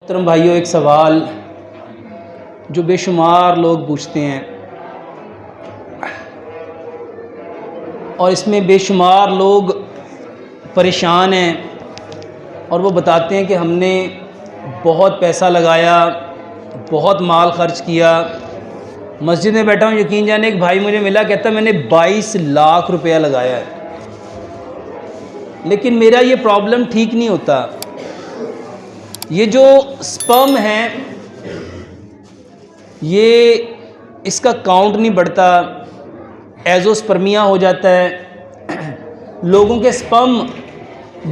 मोहतरम भाइयों, एक सवाल जो बेशुमार लोग पूछते हैं और इसमें बेशुमार लोग परेशान हैं और वो बताते हैं कि हमने बहुत पैसा लगाया, बहुत माल खर्च किया। मस्जिद में बैठा हूँ, यकीन जाने एक भाई मुझे मिला, कहता मैंने 22 लाख रुपया लगाया है, लेकिन मेरा ये प्रॉब्लम ठीक नहीं होता। ये जो स्पर्म है ये इसका काउंट नहीं बढ़ता, एजोस्पर्मिया हो जाता है, लोगों के स्पर्म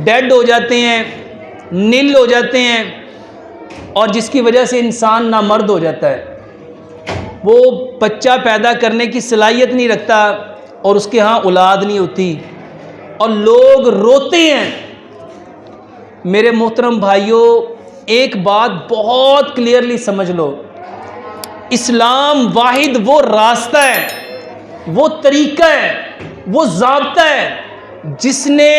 डेड हो जाते हैं, नील हो जाते हैं और जिसकी वजह से इंसान नामर्द हो जाता है। वो बच्चा पैदा करने की सलाहियत नहीं रखता और उसके यहाँ औलाद नहीं होती और लोग रोते हैं। मेरे मोहतरम भाइयों, एक बात बहुत क्लियरली समझ लो, इस्लाम वाहिद वो रास्ता है, वो तरीका है, वो ज़ाब्ता है जिसने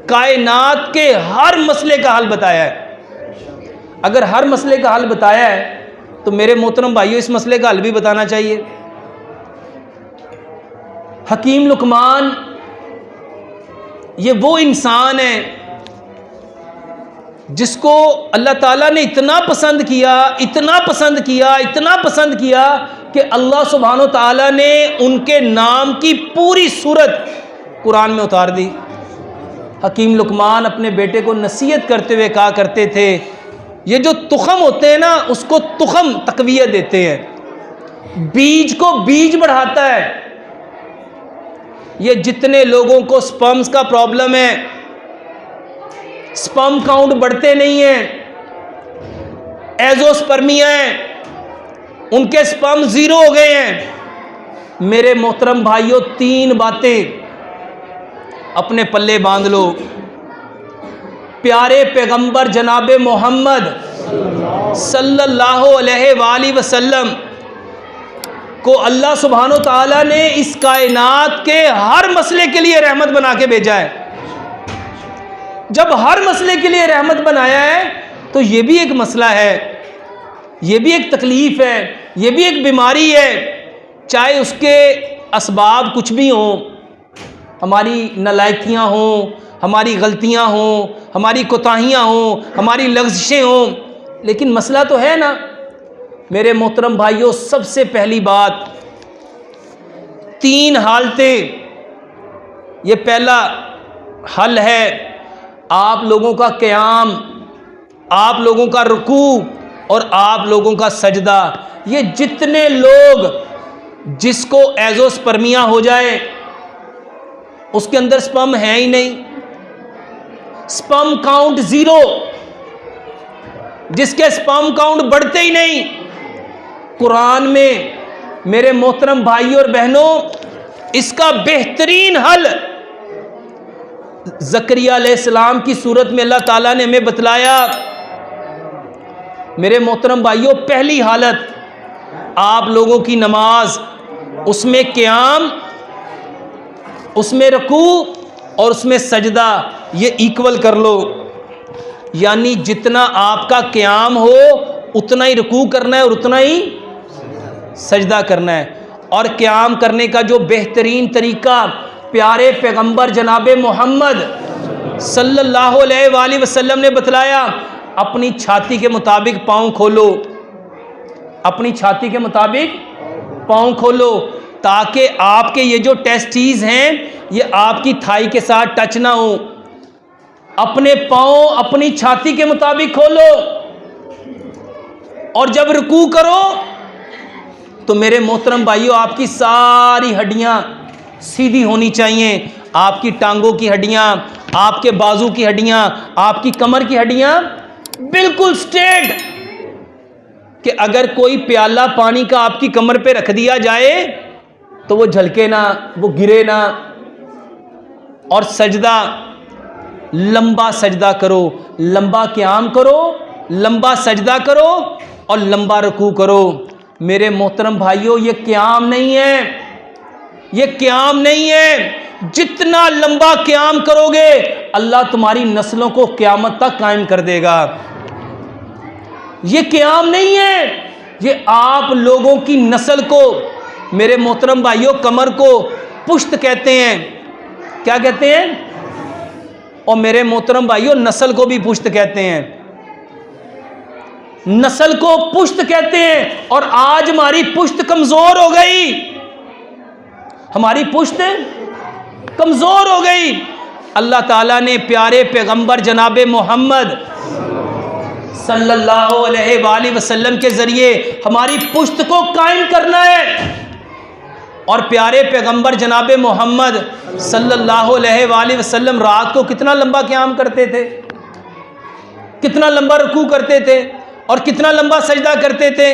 कायनात के हर मसले का हल बताया है। अगर हर मसले का हल बताया है तो मेरे मोहतरम भाइयों इस मसले का हल भी बताना चाहिए। हकीम लुकमान ये वो इंसान है जिसको अल्लाह ताला ने इतना पसंद किया, इतना पसंद किया, इतना पसंद किया कि अल्लाह सुब्हानो ताला ने उनके नाम की पूरी सूरत कुरान में उतार दी। हकीम लुकमान अपने बेटे को नसीहत करते हुए कहा करते थे, ये जो तुखम होते हैं ना, उसको तुखम तकवीयत देते हैं, बीज को बीज बढ़ाता है। ये जितने लोगों को स्पर्म्स का प्रॉब्लम है, स्पर्म काउंट बढ़ते नहीं हैं, एजोस्पर्मिया है, उनके स्पर्म जीरो हो गए हैं। मेरे मोहतरम भाइयों, 3 बातें अपने पल्ले बांध लो। प्यारे पैगंबर जनाबे मोहम्मद सल्लल्लाहु अलैहि वसल्लम को अल्लाह सुब्हानो ताला ने इस कायनात के हर मसले के लिए रहमत बना के भेजा है। जब हर मसले के लिए रहमत बनाया है तो ये भी एक मसला है, ये भी एक तकलीफ है, ये भी एक बीमारी है, चाहे उसके असबाब कुछ भी हों, हमारी नालायकियाँ हों, हमारी गलतियाँ हों, हमारी कोताहियाँ हों, हमारी लग़्ज़िशें हों, लेकिन मसला तो है ना। मेरे मोहतरम भाइयों, सबसे पहली बात, 3 हालतें। ये पहला हल है आप लोगों का क़याम, आप लोगों का रुकू और आप लोगों का सजदा। ये जितने लोग जिसको एजोस्पर्मिया हो जाए, उसके अंदर स्पर्म है ही नहीं, स्पर्म काउंट ज़ीरो, जिसके स्पर्म काउंट बढ़ते ही नहीं, कुरान में मेरे मोहतरम भाइयों और बहनों इसका बेहतरीन हल ज़करिया अलैहिस्सलाम की सूरत में अल्लाह ताला ने हमें बतलाया। मेरे मोहतरम भाइयों, पहली हालत आप लोगों की नमाज, उसमें क़याम, उसमें रुकू और उसमें सजदा, ये इक्वल कर लो। यानी जितना आपका क़याम हो उतना ही रुकू करना है और उतना ही सजदा करना है। और क़याम करने का जो बेहतरीन तरीका प्यारे पैगंबर जनाबे मोहम्मद सल्लल्लाहु अलैहि वसल्लम ने बतलाया, अपनी छाती के मुताबिक पाँव खोलो, अपनी छाती के मुताबिक पाँव खोलो, ताकि आपके ये जो टेस्टीज हैं ये आपकी थाई के साथ टच ना हो। अपने पाँव अपनी छाती के मुताबिक खोलो और जब रुकू करो तो मेरे मोहतरम भाइयों, आपकी सारी हड्डियां सीधी होनी चाहिए। आपकी टांगों की हड्डियां, आपके बाजू की हड्डियां, आपकी कमर की हड्डियां बिल्कुल स्ट्रेट, कि अगर कोई प्याला पानी का आपकी कमर पे रख दिया जाए तो वो झलके ना, वो गिरे ना। और सजदा, लंबा सजदा करो, लंबा क़याम करो, लंबा सजदा करो और लंबा रुकू करो। मेरे मोहतरम भाइयों, ये क़याम नहीं है, ये क़याम नहीं है। जितना लंबा क़याम करोगे अल्लाह तुम्हारी नस्लों को क़यामत तक कायम कर देगा। ये क़याम नहीं है, ये आप लोगों की नस्ल को, मेरे मोहतरम भाइयों, कमर को पुश्त कहते हैं। क्या कहते हैं? और मेरे मोहतरम भाइयों, नस्ल को भी पुश्त कहते हैं, नस्ल को पुश्त कहते हैं। और आज हमारी पुश्त कमजोर हो गई, हमारी पुश्त कमजोर हो गई। अल्लाह ताला ने प्यारे पैगंबर जनाब मोहम्मद सल्लल्लाहु अलैहि वसल्लम के जरिए हमारी पुश्त को कायम करना है। और प्यारे पैगंबर जनाब मोहम्मद सल्लल्लाहु अलैहि वसल्लम रात को कितना लंबा क़याम करते थे, कितना लंबा रुकू करते थे और कितना लंबा सजदा करते थे।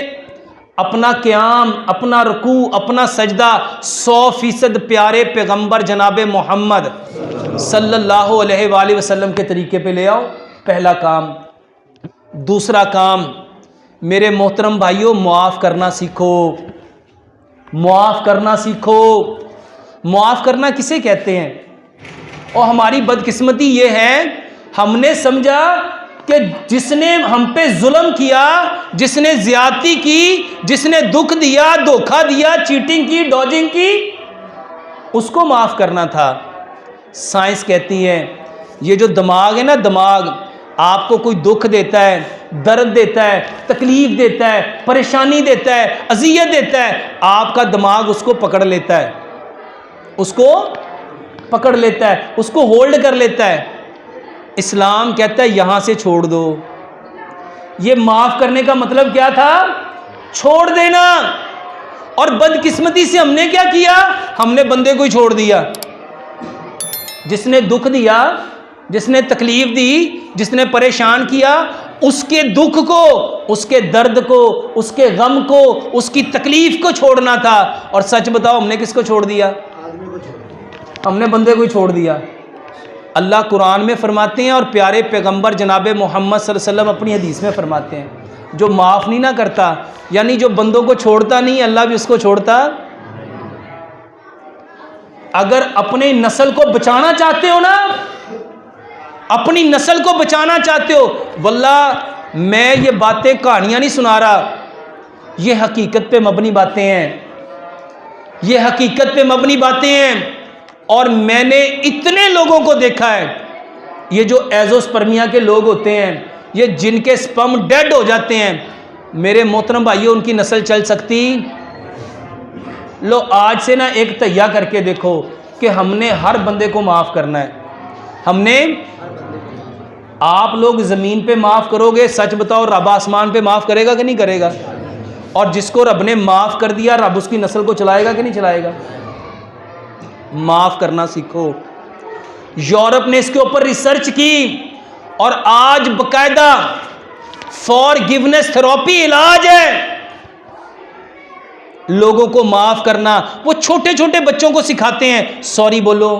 अपना क़याम, अपना रुकू, अपना सजदा 100% प्यारे पैगंबर जनाब मोहम्मद सल्लल्लाहु अलैहि वसल्लम के तरीके पे ले आओ, पहला काम। दूसरा काम, मेरे मोहतरम भाइयों, मुआफ़ करना सीखो, मुआफ़ करना सीखो। मुआफ़ करना किसे कहते हैं? और हमारी बदकिस्मती ये है, हमने समझा कि जिसने हम पे जुल्म किया, जिसने ज्यादती की, जिसने दुख दिया, धोखा दिया, चीटिंग की, डॉजिंग की, उसको माफ़ करना था। साइंस कहती है ये जो दिमाग है ना, दिमाग आपको कोई दुख देता है, दर्द देता है, तकलीफ देता है, परेशानी देता है, अजियत देता है, आपका दिमाग उसको पकड़ लेता है, उसको पकड़ लेता है, उसको होल्ड कर लेता है। इस्लाम कहता है यहां से छोड़ दो। ये माफ करने का मतलब क्या था? छोड़ देना। और बदकिस्मती से हमने क्या किया? हमने बंदे को ही छोड़ दिया। जिसने दुख दिया, जिसने तकलीफ दी, जिसने परेशान किया, उसके दुख को, उसके दर्द को, उसके गम को, उसकी तकलीफ को छोड़ना था। और सच बताओ, हमने किसको छोड़ दिया? हमने बंदे को ही छोड़ दिया। अल्लाह कुरान में फरमाते हैं और प्यारे पैगंबर जनाब मोहम्मद सल्लल्लाहु अलैहि वसल्लम अपनी हदीस में फरमाते हैं, जो माफ़ नहीं ना करता, यानी जो बंदों को छोड़ता नहीं, अल्लाह भी उसको छोड़ता। अगर अपनी नस्ल को बचाना चाहते हो ना, अपनी नस्ल को बचाना चाहते हो, वल्लाह मैं ये बातें कहानियां नहीं सुना रहा, ये हकीकत पे मबनी बातें हैं, ये हकीकत पे मबनी बातें हैं। और मैंने इतने लोगों को देखा है, ये जो एजोस्पर्मिया के लोग होते हैं, ये जिनके स्पर्म डेड हो जाते हैं, मेरे मोहतरम भाइयों, उनकी नस्ल चल सकती? लो आज से ना एक तैया करके देखो कि हमने हर बंदे को माफ़ करना है। हमने, आप लोग ज़मीन पे माफ़ करोगे, सच बताओ रब आसमान पे माफ़ करेगा कि नहीं करेगा? और जिसको रब ने माफ़ कर दिया, रब उसकी नस्ल को चलाएगा कि नहीं चलाएगा? माफ़ करना सीखो। यूरोप ने इसके ऊपर रिसर्च की और आज बकायदा फॉरगिवनेस थेरेपी इलाज है लोगों को माफ़ करना। वो छोटे छोटे बच्चों को सिखाते हैं, सॉरी बोलो,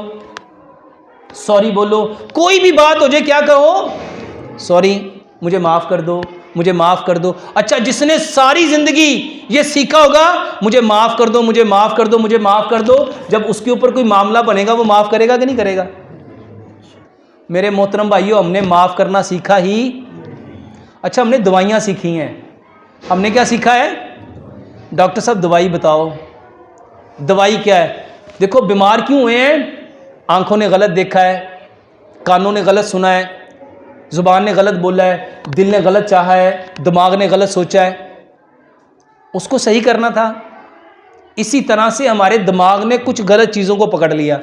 सॉरी बोलो, कोई भी बात हो जाए क्या कहो? सॉरी, मुझे माफ़ कर दो, मुझे माफ़ कर दो। अच्छा, जिसने सारी ज़िंदगी ये सीखा होगा, मुझे माफ़ कर दो, मुझे माफ़ कर दो, मुझे माफ़ कर दो, जब उसके ऊपर कोई मामला बनेगा वो माफ़ करेगा कि नहीं करेगा? मेरे मोहतरम भाइयों, हमने माफ़ करना सीखा ही। अच्छा, हमने दवाइयाँ सीखी हैं। हमने क्या सीखा है? डॉक्टर साहब दवाई बताओ। दवाई क्या है? देखो बीमार क्यों हुए हैं? आंखों ने गलत देखा है, कानों ने गलत सुना है, ज़ुबान ने गलत बोला है, दिल ने गलत चाहा है, दिमाग ने गलत सोचा है। उसको सही करना था। इसी तरह से हमारे दिमाग ने कुछ गलत चीज़ों को पकड़ लिया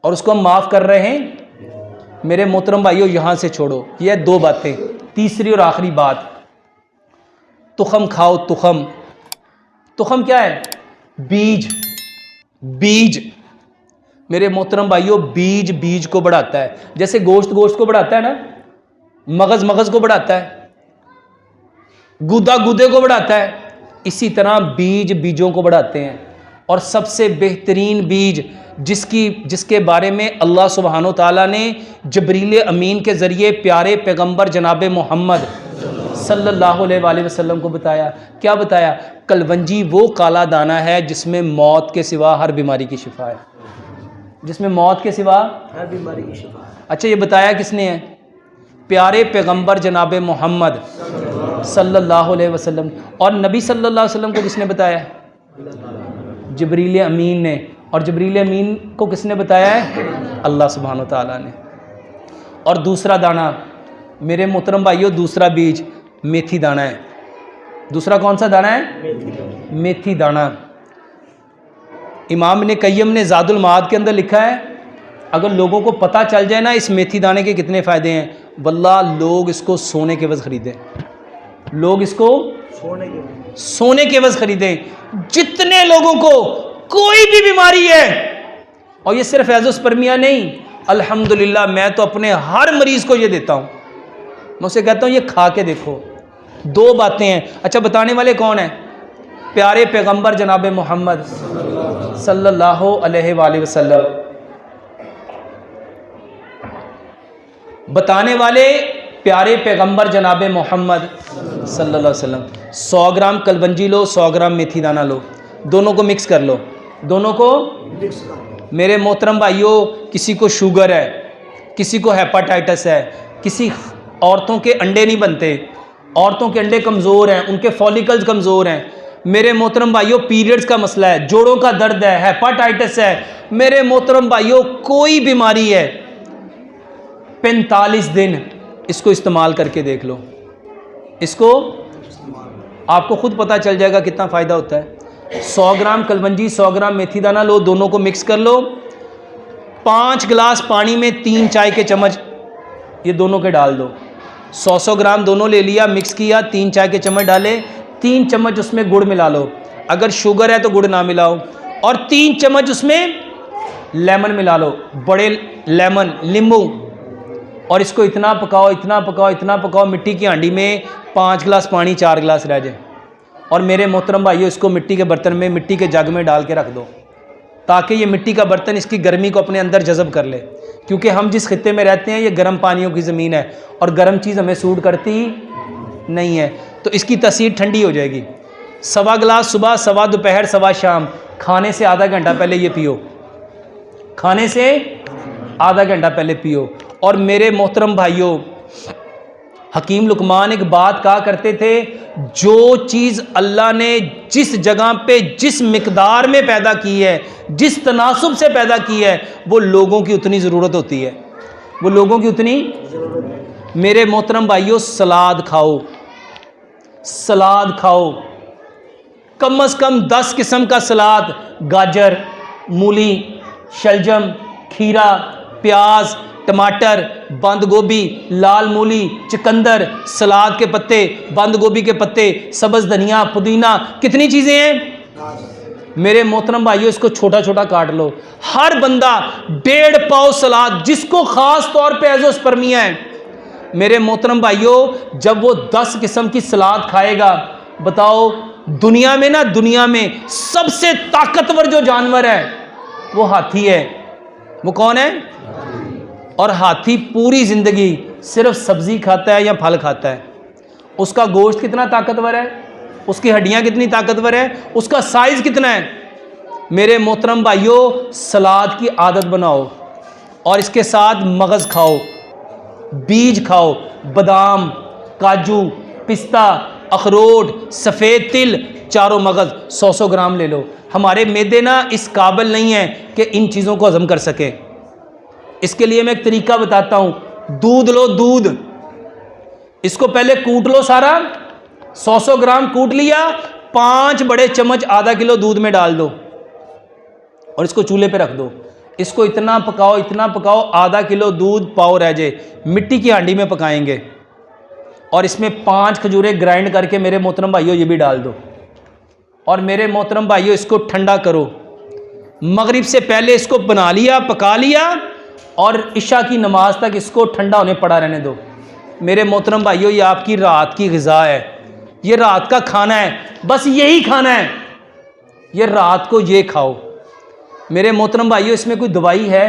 और उसको हम माफ़ कर रहे हैं। मेरे मोहतरम भाइयों, यहाँ से छोड़ो। ये दो बातें। तीसरी और आखिरी बात, तुखम खाओ। तुखम, तुखम क्या है? बीज। बीज मेरे मोहतरम भाइयों, बीज बीज को बढ़ाता है। जैसे गोश्त गोश्त को बढ़ाता है ना, मगज मगज को बढ़ाता है, गुदा गुदे को बढ़ाता है, इसी तरह बीज बीजों को बढ़ाते हैं। और सबसे बेहतरीन बीज जिसके बारे में अल्लाह सुब्हानो ताला ने जबरील अमीन के ज़रिए प्यारे पैगंबर जनाब मोहम्मद सल्लल्लाहु अलैहि वसल्लम को बताया। क्या बताया? कलवंजी वो काला दाना है जिसमें मौत के सिवा हर बीमारी की शिफा है, जिसमें मौत के सिवा हर बीमारी की शिफा है। अच्छा, ये बताया किसने है? प्यारे पैगंबर जनाब मोहम्मद सल्लल्लाहु अलैहि वसल्लम। और नबी सल्लल्लाहु अलैहि वसल्लम को किसने बताया? जिब्रील अमीन ने। और जिब्रील अमीन को किसने बताया है? अल्लाह सुब्हानो तआला ने। और दूसरा दाना मेरे मोहतरम भाइयों, दूसरा बीज मेथी दाना है। दूसरा कौन सा दाना है? मेथी दाना। इमाम इब्न क़य्यम ने ज़ादुल माद के अंदर लिखा है, अगर लोगों को पता चल जाए ना इस मेथी दाने के कितने फ़ायदे हैं, वल्लाह लोग इसको सोने के वज़ ख़रीदें। लोग इसको सोने के वज़ ख़रीदें। जितने लोगों को कोई भी बीमारी है, और ये सिर्फ एज़ोस्पर्मिया नहीं, अल्हम्दुलिल्लाह मैं तो अपने हर मरीज़ को ये देता हूँ। मैं उसे कहता हूँ ये खा के देखो। दो बातें हैं। अच्छा, बताने वाले कौन है? प्यारे पैगंबर जनाब मोहम्मद सल्लल्लाहु अलैहि वसल्लम। बताने वाले प्यारे पैगंबर जनाब मोहम्मद सल्लल्लाहु अलैहि वसल्लम। 100 ग्राम कलवंजी लो, 100 ग्राम मेथी दाना लो, दोनों को मिक्स कर लो। दोनों को मेरे मोहतरम भाइयों, किसी को शुगर है, किसी को हेपाटाइटिस है, किसी औरतों के अंडे नहीं बनते, औरतों के अंडे कमज़ोर हैं, उनके फॉलिकल्स कमज़ोर हैं, मेरे मोहतरम भाइयों पीरियड्स का मसला है, जोड़ों का दर्द है, हेपाटाइटिस है, मेरे मोहतरम भाइयों कोई बीमारी है, 45 दिन इसको इस्तेमाल करके देख लो। इसको आपको खुद पता चल जाएगा कितना फ़ायदा होता है। 100 ग्राम कलवंजी, 100 ग्राम मेथी दाना लो, दोनों को मिक्स कर लो। 5 गिलास पानी में 3 चाय के चम्मच ये दोनों के डाल दो। 100 ग्राम दोनों ले लिया, मिक्स किया, 3 चाय के चम्मच डाले, 3 चम्मच उसमें गुड़ मिला लो। अगर शुगर है तो गुड़ ना मिलाओ। और 3 चम्मच उसमें लेमन मिला लो, बड़े लेमन, नींबू। और इसको इतना पकाओ, इतना पकाओ, इतना पकाओ, मिट्टी की हांडी में 5 गिलास पानी 4 गिलास रह जाए। और मेरे मोहतरम भाइयों इसको मिट्टी के बर्तन में, मिट्टी के जग में डाल के रख दो, ताकि ये मिट्टी का बर्तन इसकी गर्मी को अपने अंदर जज़ब कर ले। क्योंकि हम जिस खित्ते में रहते हैं ये गर्म पानियों की ज़मीन है, और गर्म चीज़ हमें सूट करती नहीं है, तो इसकी तासीर ठंडी हो जाएगी। 1.25 गिलास सुबह, 1.25 दोपहर, 1.25 शाम, खाने से आधा घंटा पहले ये पियो, खाने से आधा घंटा पहले पियो। और मेरे मोहतरम भाइयों, हकीम लुकमान एक बात कहा करते थे, जो चीज़ अल्लाह ने जिस जगह पे जिस मिकदार में पैदा की है, जिस तनासुब से पैदा की है, वो लोगों की उतनी ज़रूरत होती है, वो लोगों की उतनी। मेरे मोहतरम भाइयों, सलाद खाओ, सलाद खाओ, कम से कम 10 किस्म का सलाद, गाजर, मूली, शलजम, खीरा, प्याज, टमाटर, बंद गोभी, लाल मूली, चुकंदर, सलाद के पत्ते, बंद गोभी के पत्ते, सब्ज़ धनिया, पुदीना, कितनी चीज़ें हैं मेरे मोहतरम भाइयों। इसको छोटा छोटा काट लो। हर बंदा 1.5 पाव सलाद, जिसको ख़ास तौर पे एज़ोस्पर्मिया है, मेरे मोहतरम भाइयों जब वो 10 किस्म की सलाद खाएगा, बताओ दुनिया में ना, दुनिया में सबसे ताकतवर जो जानवर है वो हाथी है। वो कौन है? और हाथी पूरी ज़िंदगी सिर्फ सब्ज़ी खाता है या फल खाता है। उसका गोश्त कितना ताकतवर है, उसकी हड्डियाँ कितनी ताकतवर है, उसका साइज़ कितना है। मेरे मोहतरम भाइयों, सलाद की आदत बनाओ, और इसके साथ मगज़ खाओ, बीज खाओ, बादाम, काजू, पिस्ता, अखरोट, सफ़ेद तिल, चारों मगज़ 100 ग्राम ले लो। हमारे मैदे ना इस काबिल नहीं है कि इन चीज़ों को हज़म कर सके। इसके लिए मैं एक तरीका बताता हूँ। दूध लो, दूध, इसको पहले कूट लो सारा, 100 ग्राम कूट लिया, 5 बड़े चम्मच आधा किलो दूध में डाल दो, और इसको चूल्हे पे रख दो। इसको इतना पकाओ, इतना पकाओ, आधा किलो दूध पाव रह जाए। मिट्टी की हांडी में पकाएंगे, और इसमें 5 खजूरें ग्राइंड करके मेरे मोहतरम भाइयों ये भी डाल दो। और मेरे मोहतरम भाइयों इसको ठंडा करो। मगरिब से पहले इसको बना लिया, पका लिया, और इशा की नमाज तक इसको ठंडा होने पड़ा रहने दो। मेरे मोहतरम भाइयों ये आपकी रात की ग़िज़ा है, ये रात का खाना है, बस यही खाना है, ये रात को ये खाओ। मेरे मोहतरम भाइयों इसमें कोई दवाई है?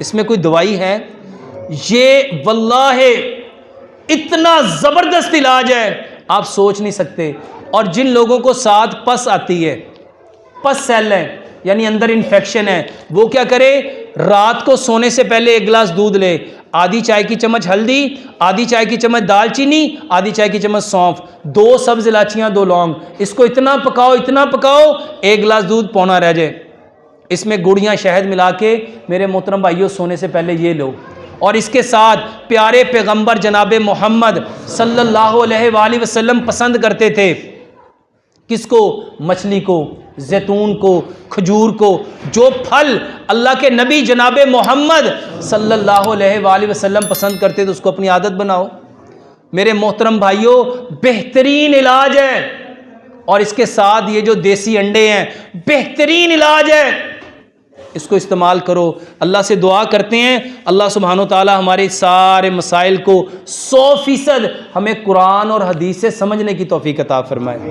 इसमें कोई दवाई है? ये वल्लाह इतना ज़बरदस्त इलाज है, आप सोच नहीं सकते। और जिन लोगों को साथ पस आती है, पस सेल है, यानी अंदर इन्फेक्शन है, वो क्या करे, रात को सोने से पहले 1 गिलास दूध ले, आधी चाय की चम्मच हल्दी, आधी चाय की चम्मच दालचीनी, आधी चाय की चम्मच सौंफ, 2 सब्ज इलायचियाँ, 2 लौंग। इसको इतना पकाओ एक गिलास दूध पौना रह जाए। इसमें गुड़ या शहद मिला के मेरे मोहतरम भाइयों सोने से पहले ये लो। और इसके साथ प्यारे पैगंबर जनाब मोहम्मद सल्लल्लाहु अलैहि वसल्लम पसंद करते थे किसको? मछली को, जैतून को, खजूर को। जो फल अल्लाह के नबी जनाब मोहम्मद सल्लल्लाहु अलैहि वसल्लम पसंद करते थे उसको अपनी आदत बनाओ। मेरे मोहतरम भाइयों, बेहतरीन इलाज है। और इसके साथ ये जो देसी अंडे हैं, बेहतरीन इलाज है, इसको इस्तेमाल करो। अल्लाह से दुआ करते हैं अल्लाह सुब्हानो ताला हमारे सारे मसाइल को 100% हमें कुरान और हदीस से समझने की तौफीक अता फरमाए।